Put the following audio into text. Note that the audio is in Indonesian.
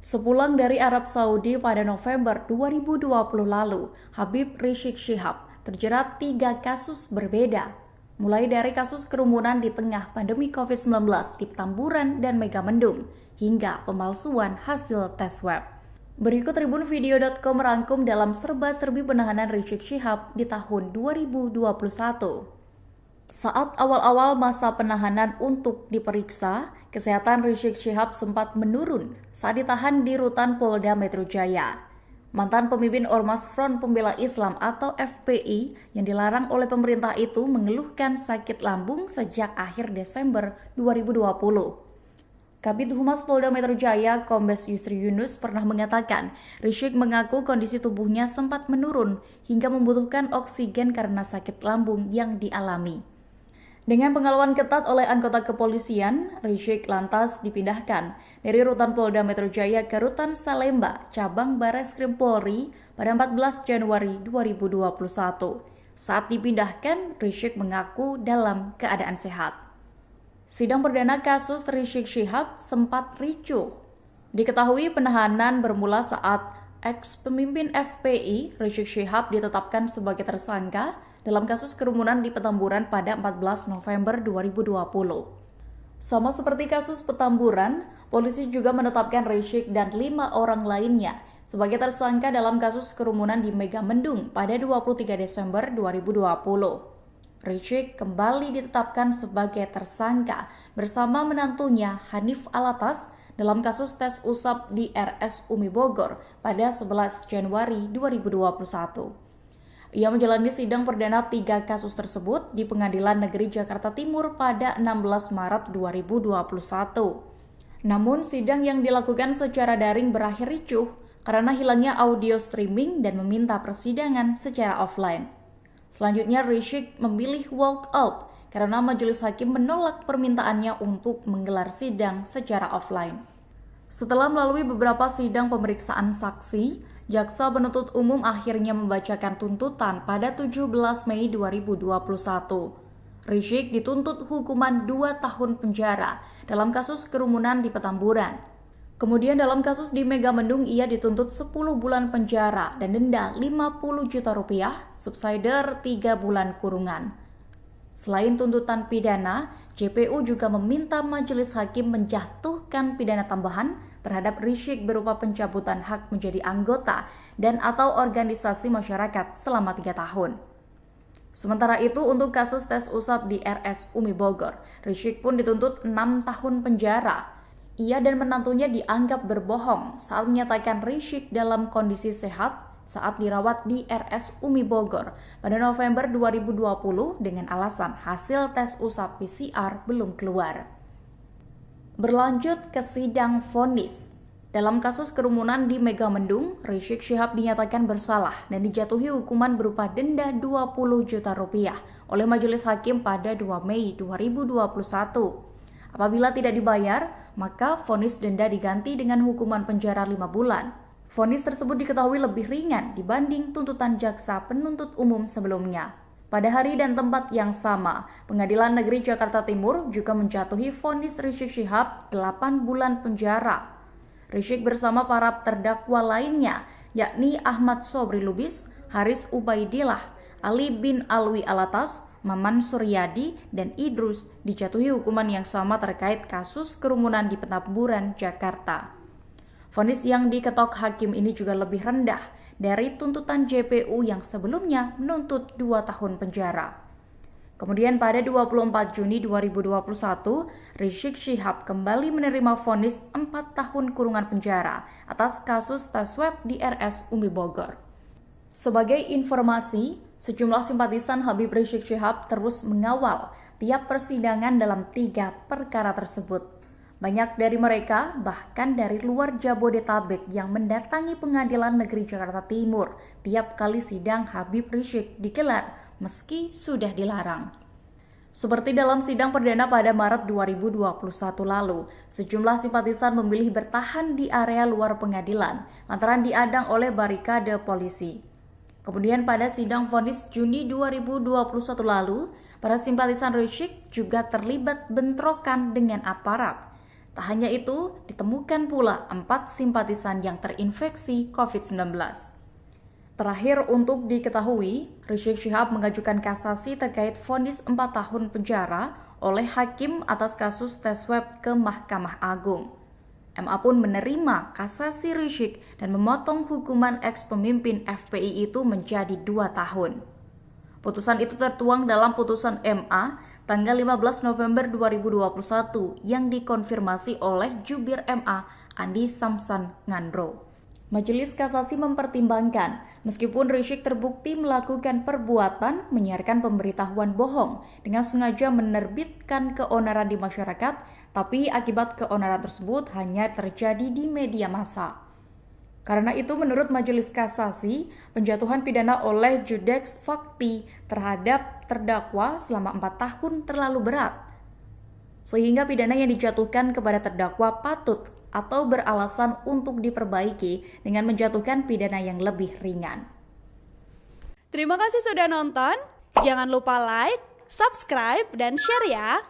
Sepulang dari Arab Saudi pada November 2020 lalu, Habib Rizik Syihab terjerat 3 kasus berbeda. Mulai dari kasus kerumunan di tengah pandemi COVID-19 di Petamburan dan Megamendung, hingga pemalsuan hasil tes web. Berikut tribunvideo.com merangkum dalam serba-serbi penahanan Rizik Syihab di tahun 2021. Saat awal-awal masa penahanan untuk diperiksa, kesehatan Rizik Syihab sempat menurun saat ditahan di rutan Polda Metro Jaya. Mantan pemimpin Ormas Front Pembela Islam atau FPI yang dilarang oleh pemerintah itu mengeluhkan sakit lambung sejak akhir Desember 2020. Kabid Humas Polda Metro Jaya, Kombes Yusri Yunus pernah mengatakan, Rizik mengaku kondisi tubuhnya sempat menurun hingga membutuhkan oksigen karena sakit lambung yang dialami. Dengan pengawal ketat oleh anggota kepolisian, Rizik lantas dipindahkan dari rutan Polda Metro Jaya ke rutan Salemba, cabang Bareskrim Polri pada 14 Januari 2021. Saat dipindahkan, Rizik mengaku dalam keadaan sehat. Sidang perdana kasus Rizik Syihab sempat ricuh. Diketahui penahanan bermula saat ex-pemimpin FPI Rizik Syihab ditetapkan sebagai tersangka dalam kasus kerumunan di Petamburan pada 14 November 2020. Sama seperti kasus Petamburan, polisi juga menetapkan Rizik dan 5 orang lainnya sebagai tersangka dalam kasus kerumunan di Megamendung pada 23 Desember 2020. Rizik kembali ditetapkan sebagai tersangka bersama menantunya Hanif Alatas dalam kasus tes usap di RS Umi Bogor pada 11 Januari 2021. Ia menjalani sidang perdana 3 kasus tersebut di Pengadilan Negeri Jakarta Timur pada 16 Maret 2021. Namun sidang yang dilakukan secara daring berakhir ricuh karena hilangnya audio streaming dan meminta persidangan secara offline. Selanjutnya Rizik memilih walk out karena majelis hakim menolak permintaannya untuk menggelar sidang secara offline. Setelah melalui beberapa sidang pemeriksaan saksi, Jaksa Penuntut Umum akhirnya membacakan tuntutan pada 17 Mei 2021. Rizik dituntut hukuman 2 tahun penjara dalam kasus kerumunan di Petamburan. Kemudian dalam kasus di Megamendung ia dituntut 10 bulan penjara dan denda 50 juta rupiah, subsidiar 3 bulan kurungan. Selain tuntutan pidana, JPU juga meminta majelis hakim menjatuhkan pidana tambahan terhadap Rizik berupa pencabutan hak menjadi anggota dan atau organisasi masyarakat selama 3 tahun. Sementara itu untuk kasus tes usap di RS Umi Bogor, Rizik pun dituntut 6 tahun penjara. Ia dan menantunya dianggap berbohong saat menyatakan Rizik dalam kondisi sehat saat dirawat di RS Umi Bogor pada November 2020 dengan alasan hasil tes usap PCR belum keluar. Berlanjut ke sidang vonis. Dalam kasus kerumunan di Megamendung, Rizik Syihab dinyatakan bersalah dan dijatuhi hukuman berupa denda 20 juta rupiah oleh majelis hakim pada 2 Mei 2021. Apabila tidak dibayar, maka vonis denda diganti dengan hukuman penjara 5 bulan. Vonis tersebut diketahui lebih ringan dibanding tuntutan jaksa penuntut umum sebelumnya. Pada hari dan tempat yang sama, Pengadilan Negeri Jakarta Timur juga menjatuhi vonis Rizik Syihab 8 bulan penjara. Rizik bersama para terdakwa lainnya, yakni Ahmad Sobri Lubis, Haris Ubaidillah, Ali bin Alwi Alatas, Maman Suryadi, dan Idrus dijatuhi hukuman yang sama terkait kasus kerumunan di Petamburan, Jakarta. Vonis yang diketok hakim ini juga lebih rendah dari tuntutan JPU yang sebelumnya menuntut 2 tahun penjara. Kemudian pada 24 Juni 2021, Rizik Syihab kembali menerima vonis 4 tahun kurungan penjara atas kasus tes web di RS Umi Bogor. Sebagai informasi, sejumlah simpatisan Habib Rizik Syihab terus mengawal tiap persidangan dalam 3 perkara tersebut. Banyak dari mereka bahkan dari luar Jabodetabek yang mendatangi Pengadilan Negeri Jakarta Timur tiap kali sidang Habib Rizik digelar meski sudah dilarang. Seperti dalam sidang perdana pada Maret 2021 lalu, sejumlah simpatisan memilih bertahan di area luar pengadilan lantaran diadang oleh barikade polisi. Kemudian pada sidang vonis Juni 2021 lalu, para simpatisan Rizik juga terlibat bentrokan dengan aparat. Tak hanya itu, ditemukan pula 4 simpatisan yang terinfeksi COVID-19. Terakhir untuk diketahui, Rizik Syihab mengajukan kasasi terkait vonis 4 tahun penjara oleh hakim atas kasus tes swab ke Mahkamah Agung. MA pun menerima kasasi Rizik dan memotong hukuman eks-pemimpin FPI itu menjadi 2 tahun. Putusan itu tertuang dalam putusan MA tanggal 15 November 2021 yang dikonfirmasi oleh Jubir MA Andi Samsan Ngandro. Majelis Kasasi mempertimbangkan, meskipun Rizik terbukti melakukan perbuatan menyiarkan pemberitahuan bohong dengan sengaja menerbitkan keonaran di masyarakat, tapi akibat keonaran tersebut hanya terjadi di media massa. Karena itu, menurut Majelis Kasasi, penjatuhan pidana oleh Judeks Fakti terhadap terdakwa selama 4 tahun terlalu berat, sehingga pidana yang dijatuhkan kepada terdakwa patut atau beralasan untuk diperbaiki dengan menjatuhkan pidana yang lebih ringan. Terima kasih sudah nonton. Jangan lupa like, subscribe, dan share ya.